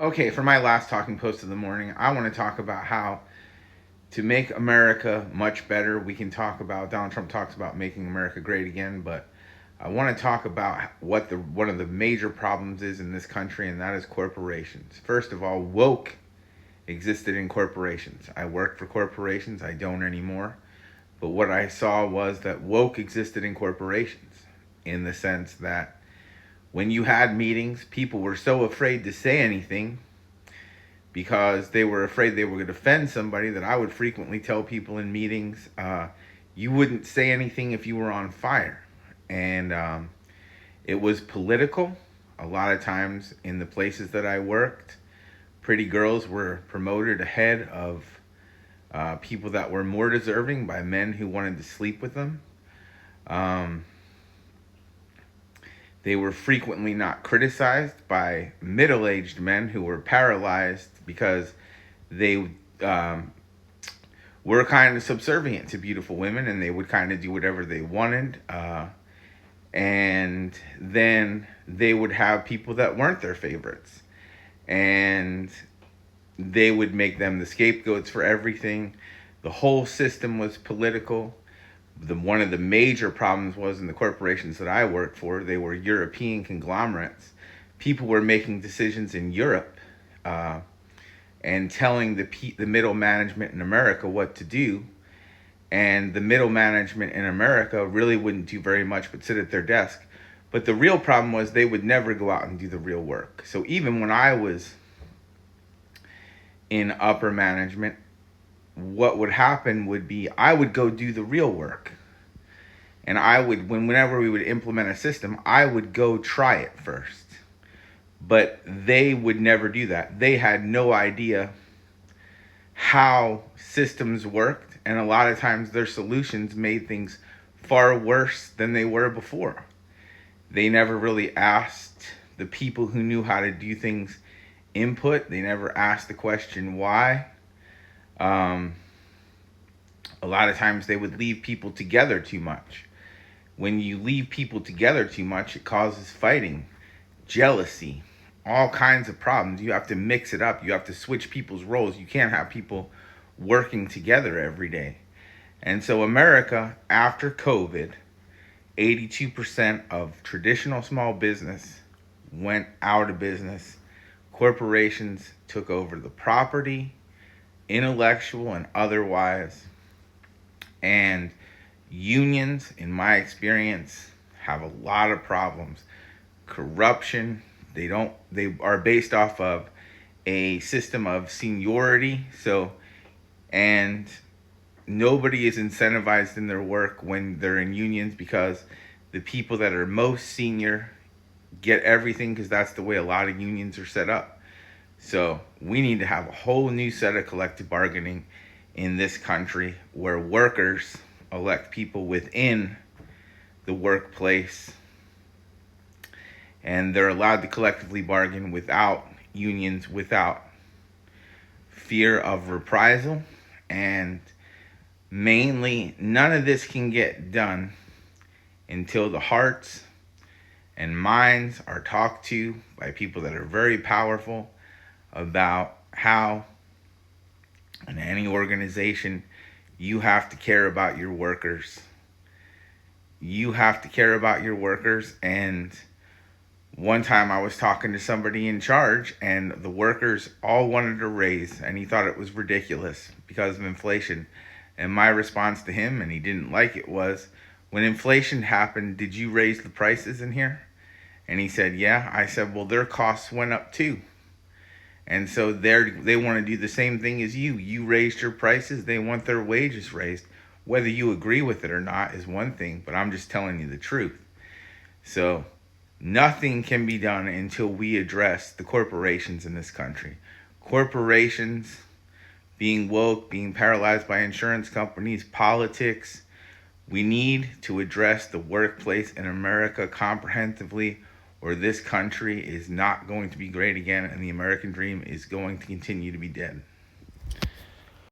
Okay, for my last talking post of the morning, I want to talk about how to make America much better. We can talk about Donald Trump talks about making America great again, but I want to talk about what the one of the major problems is in this country, and that is corporations. First of all, woke existed in corporations. I worked for corporations. I don't anymore. But what I saw was that woke existed in corporations in the sense that when you had meetings, people were so afraid to say anything because they were afraid they were going to offend somebody that I would frequently tell people in meetings, you wouldn't say anything if you were on fire. And it was political. A lot of times in the places that I worked, pretty girls were promoted ahead of people that were more deserving by men who wanted to sleep with them. Um, They were frequently not criticized by middle aged men who were paralyzed because they were kind of subservient to beautiful women and they would kind of do whatever they wanted. And then they would have people that weren't their favorites. And they would make them the scapegoats for everything. The whole system was political. One of the major problems was in the corporations that I worked for, they were European conglomerates. People were making decisions in Europe and telling the middle management in America what to do. And the middle management in America really wouldn't do very much but sit at their desk. But the real problem was they would never go out and do the real work. So even when I was in upper management, what would happen would be I would go do the real work. And I would, whenever we would implement a system, I would go try it first. But they would never do that. They had no idea how systems worked. And a lot of times their solutions made things far worse than they were before. They never really asked the people who knew how to do things input. They never asked the question why. A lot of times they would leave people together too much. When you leave people together too much, it causes fighting, jealousy, all kinds of problems. You have to mix it up. You have to switch people's roles. You can't have people working together every day. And so America, after COVID, 82% of traditional small business went out of business. Corporations took over the property, intellectual and otherwise. And unions, in my experience, have a lot of problems. Corruption, they are based off of a system of seniority. And nobody is incentivized in their work when they're in unions because the people that are most senior get everything because that's the way a lot of unions are set up. So we need to have a whole new set of collective bargaining in this country where workers elect people within the workplace and they're allowed to collectively bargain without unions, without fear of reprisal. And mainly, none of this can get done until the hearts and minds are talked to by people that are very powerful about how in any organization you have to care about your workers. You have to care about your workers. And one time I was talking to somebody in charge and the workers all wanted a raise and he thought it was ridiculous because of inflation. And my response to him, and he didn't like it, was, when inflation happened, did you raise the prices in here? And he said, yeah. I said, well, their costs went up too. And so they want to do the same thing as you. You raised your prices. They want their wages raised. Whether you agree with it or not is one thing, but I'm just telling you the truth. So nothing can be done until we address the corporations in this country. Corporations being woke, being paralyzed by insurance companies, politics. We need to address the workplace in America comprehensively, or this country is not going to be great again, and the American dream is going to continue to be dead.